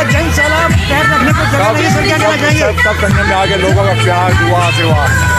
जय सलाम पैर रखने को जगह नहीं, सर क्या कहना चाहेंगे? सब करने में आगे लोगों का प्यार दुआ आशीर्वाद।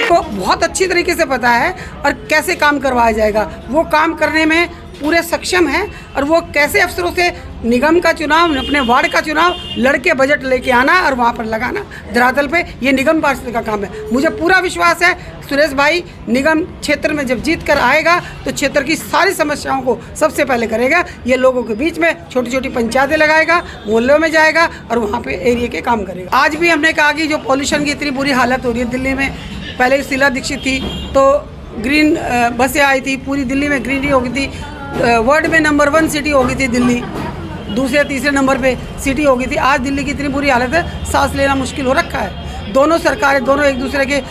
को बहुत अच्छी तरीके से पता है और कैसे काम करवाया जाएगा, वो काम करने में पूरे सक्षम है। और वो कैसे अफसरों से निगम का चुनाव, अपने वार्ड का चुनाव लड़के बजट लेके आना और वहाँ पर लगाना धरातल पे, ये निगम पार्षद का काम है। मुझे पूरा विश्वास है सुरेश भाई निगम क्षेत्र में जब जीत कर आएगा तो क्षेत्र की सारी समस्याओं को सबसे पहले करेगा। ये लोगों के बीच में छोटी छोटी पंचायतें लगाएगा, मोहल्लों में जाएगा और वहाँ पे एरिया के काम करेगा। आज भी हमने कहा कि जो पॉल्यूशन की इतनी बुरी हालत हो रही है दिल्ली में, पहले शीला दीक्षित थी तो ग्रीन बसें आई थी, पूरी दिल्ली में ग्रीनरी हो गई थी, वर्ल्ड में नंबर 1 सिटी हो गई थी दिल्ली, दूसरे तीसरे नंबर पे सिटी हो गई थी। आज दिल्ली की इतनी बुरी हालत है, सांस लेना मुश्किल हो रखा है। दोनों सरकारें, दोनों एक दूसरे के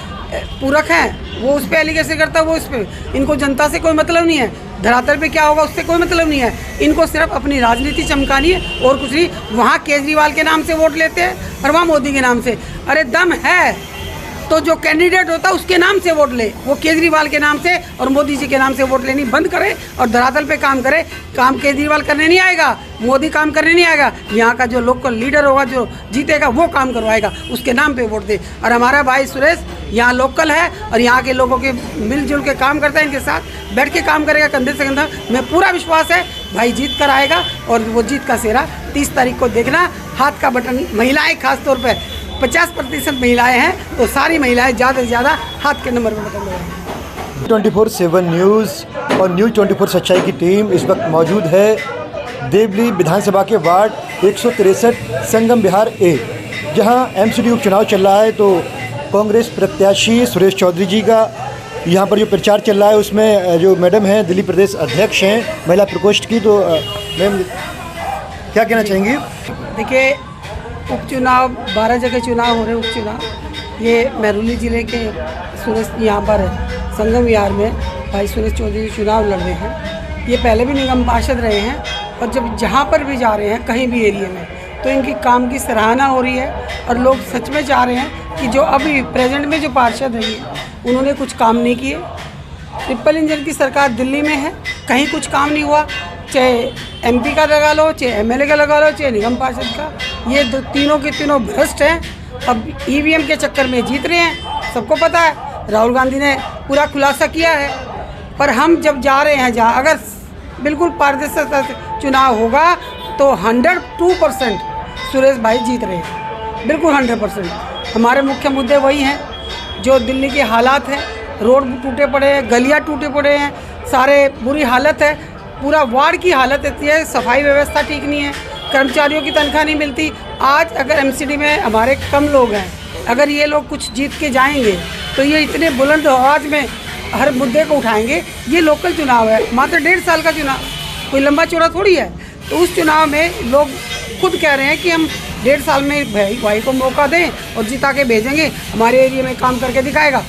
पूरक हैं। वो उस पर एलिगेशन करता है, वो इस पर। इनको जनता से कोई मतलब नहीं है, धरातल पे क्या होगा उससे कोई मतलब नहीं है। इनको सिर्फ अपनी राजनीति चमकानी है और कुछ नहीं। वहाँ केजरीवाल के नाम से वोट लेते हैं और वहाँ मोदी के नाम से। अरे दम है तो जो कैंडिडेट होता है उसके नाम से वोट ले, वो केजरीवाल के नाम से और मोदी जी के नाम से वोट लेनी बंद करे और धरातल पे काम करे। काम केजरीवाल करने नहीं आएगा, मोदी काम करने नहीं आएगा, यहाँ का जो लोकल लीडर होगा जो जीतेगा वो काम करवाएगा, उसके नाम पे वोट दे। और हमारा भाई सुरेश यहाँ लोकल है और यहाँ के लोगों के मिलजुल के काम करता है, इनके साथ बैठ के काम करेगा कंधे से कंधा। मैं पूरा विश्वास है भाई जीत कर आएगा और वो जीत का सेहरा 30 तारीख को देखना। हाथ का बटन महिलाएँ खास तौर पर 50% महिलाएं हैं तो सारी महिलाएं ज़्यादा से ज़्यादा हाथ के नंबर में बटन दबाएं। 24/7 न्यूज़ और न्यूज़ 24 सच्चाई की टीम इस वक्त मौजूद है देवली विधानसभा के वार्ड 163 संगम विहार ए, जहां एमसीडी उपचुनाव चल रहा है। तो कांग्रेस प्रत्याशी सुरेश चौधरी जी का यहां पर जो प्रचार चल रहा है उसमें जो मैडम हैं दिल्ली प्रदेश अध्यक्ष हैं महिला प्रकोष्ठ की, तो मैम क्या कहना चाहेंगी? देखिए उपचुनाव 12 जगह चुनाव हो रहे, उपचुनाव ये महरौली ज़िले के सुरेश यहाँ पर संगम विहार में भाई सुरेश चौधरी चुनाव लड़ रहे हैं। ये पहले भी निगम पार्षद रहे हैं और जब जहाँ पर भी जा रहे हैं कहीं भी एरिया में तो इनकी काम की सराहना हो रही है और लोग सच में चाह रहे हैं कि जो अभी प्रेजेंट में जो पार्षद रही है उन्होंने कुछ काम नहीं किए। ट्रिपल इंजन की सरकार दिल्ली में है, कहीं कुछ काम नहीं हुआ, चाहे एमपी का लगा लो, चाहे एमएलए का लगा लो, चाहे निगम पार्षद का। ये तीनों के तीनों भ्रष्ट हैं। अब ईवीएम के चक्कर में जीत रहे हैं, सबको पता है, राहुल गांधी ने पूरा खुलासा किया है। पर हम जब जा रहे हैं जहाँ अगर बिल्कुल पारदर्शिता से चुनाव होगा तो 102% सुरेश भाई जीत रहे हैं, बिल्कुल 100%। हमारे मुख्य मुद्दे वही हैं जो दिल्ली के हालात हैं, रोड टूटे पड़े हैं, गलियाँ टूटे पड़े हैं, सारे बुरी हालत है, पूरा वार्ड की हालत इतनी है, सफाई व्यवस्था ठीक नहीं है, कर्मचारियों की तनख्वाह नहीं मिलती। आज अगर एमसीडी में हमारे कम लोग हैं, अगर ये लोग कुछ जीत के जाएंगे तो ये इतने बुलंद आवाज़ में हर मुद्दे को उठाएंगे। ये लोकल चुनाव है, मात्र 1.5 साल का चुनाव, कोई लंबा चौड़ा थोड़ी है। तो उस चुनाव में लोग खुद कह रहे हैं कि हम 1.5 साल में भाई को मौका दें और जिता के भेजेंगे, हमारे एरिया में काम करके दिखाएगा,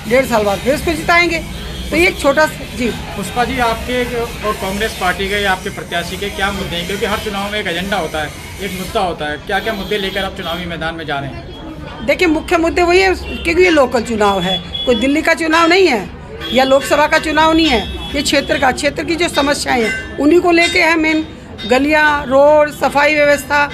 1.5 साल बाद फिर उसको जिताएंगे। तो ये एक छोटा जी पुष्पा जी, आपके और कांग्रेस पार्टी के या आपके प्रत्याशी के क्या मुद्दे हैं? क्योंकि हर चुनाव में एक एजेंडा होता है, एक मुद्दा होता है, क्या क्या मुद्दे लेकर आप चुनावी मैदान में जा रहे हैं? देखिए मुख्य मुद्दे वही है क्योंकि ये लोकल चुनाव है, कोई दिल्ली का चुनाव नहीं है या लोकसभा का चुनाव नहीं है, ये क्षेत्र की जो समस्याएं हैं उन्हीं को लेके है। मेन गलियाँ, रोड, सफाई व्यवस्था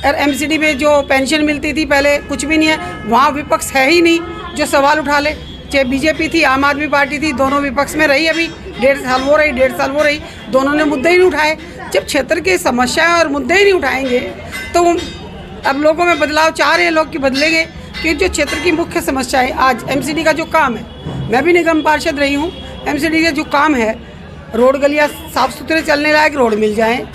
और एमसीडी में जो पेंशन मिलती थी पहले कुछ भी नहीं है, वहाँ विपक्ष है ही नहीं जो सवाल उठा ले। चाहे बीजेपी थी, आम आदमी पार्टी थी, दोनों विपक्ष में रही, अभी 1.5 साल वो रही, 1.5 साल वो रही, दोनों ने मुद्दे ही नहीं उठाए। जब क्षेत्र की समस्याएं और मुद्दे ही नहीं उठाएंगे तो अब लोगों में बदलाव चाह रहे हैं लोग कि बदलेंगे। कि जो क्षेत्र की मुख्य समस्याएं आज एमसीडी का जो काम है, मैं भी निगम पार्षद रही हूँ, एमसीडी का जो काम है, रोड गलियाँ साफ़ सुथरे चलने लायक रोड मिल जाएँ,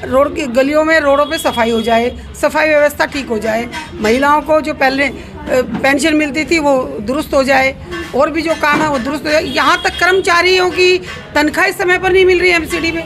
रोड की गलियों में रोडों पे सफाई हो जाए, सफाई व्यवस्था ठीक हो जाए, महिलाओं को जो पहले पेंशन मिलती थी वो दुरुस्त हो जाए, और भी जो काम है वो दुरुस्त हो जाए। यहाँ तक कर्मचारियों की तनख्वाह समय पर नहीं मिल रही है एमसीडी में,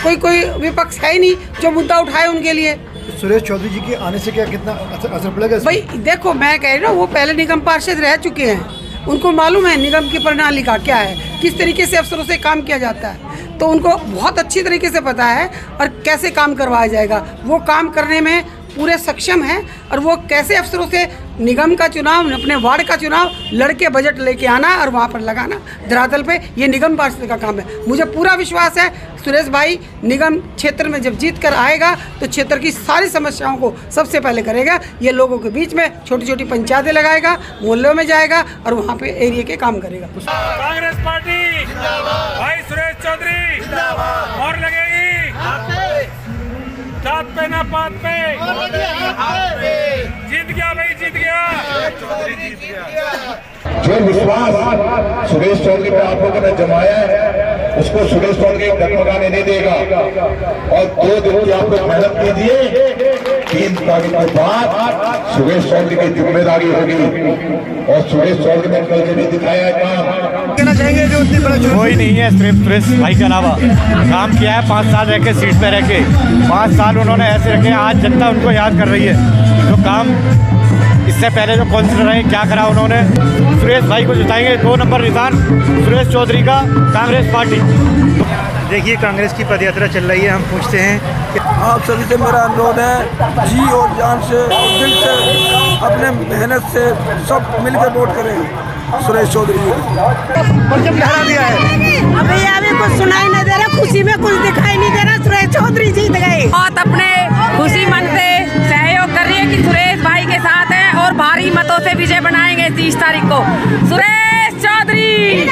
कोई विपक्ष है ही नहीं जो मुद्दा उठाए उनके लिए। सुरेश चौधरी जी के आने से क्या कितना असर पड़ेगा? भाई देखो, मैं कह रही हूँ वो पहले निगम पार्षद रह चुके हैं, उनको मालूम है निगम की प्रणाली का क्या है, किस तरीके से अफसरों से काम किया जाता है। तो उनको बहुत अच्छी तरीके से पता है और कैसे काम करवाया जाएगा, वो काम करने में पूरे सक्षम हैं और वो कैसे अफसरों से निगम का चुनाव, अपने वार्ड का चुनाव लड़के बजट लेके आना और वहाँ पर लगाना धरातल पे, ये निगम पार्षद का काम है। मुझे पूरा विश्वास है सुरेश भाई निगम क्षेत्र में जब जीत कर आएगा तो क्षेत्र की सारी समस्याओं को सबसे पहले करेगा। ये लोगों के बीच में छोटी छोटी पंचायतें लगाएगा, मोहल्लों में जाएगा और वहाँ पे एरिया के काम करेगा। कांग्रेस पार्टी भाई सुरेश चौधरी और लगेगी जात पे ना पात पे, जीत गया भाई, जीत गया। जो विश्वास सुरेश चौधरी पे आप लोगों ने जमाया है उसको सुरेश चौधरी डगमगाने नहीं देगा। और 2 दिन की आप लोग मेहनत कीजिए, 3 तारीख के बाद सुरेश चौधरी की जिम्मेदारी होगी और सुरेश चौधरी ने कल से नहीं दिखाया है काम। कहना चाहेंगे जो इतनी बड़ा कोई नहीं है सिर्फ सुरेश भाई के अलावा। काम किया है 5 साल रह के सीट पे रह के, 5 साल उन्होंने ऐसे रखे, आज जनता उनको याद कर रही है। जो काम इससे पहले जो काउंसिलर रहे क्या करा उन्होंने, सुरेश भाई को जिताएंगे। 2 नंबर निशान सुरेश चौधरी का, कांग्रेस पार्टी। देखिए कांग्रेस की पदयात्रा चल रही है, हम पूछते हैं कि आप सभी से मेरा अनुरोध है, जी और जान से और दिल से अपने मेहनत से सब मिलकर वोट करें सुरेश चौधरी परचम लहरा दिया है। अभी कुछ सुनाई नहीं दे रहा, खुशी में कुछ दिखाई नहीं दे रहा, सुरेश चौधरी जीत गए। बहुत अपने खुशी मन से सहयोग कर रही है कि सुरेश भाई के साथ है और भारी मतों से विजय बनाएंगे 30 तारीख को। सुरेश चौधरी।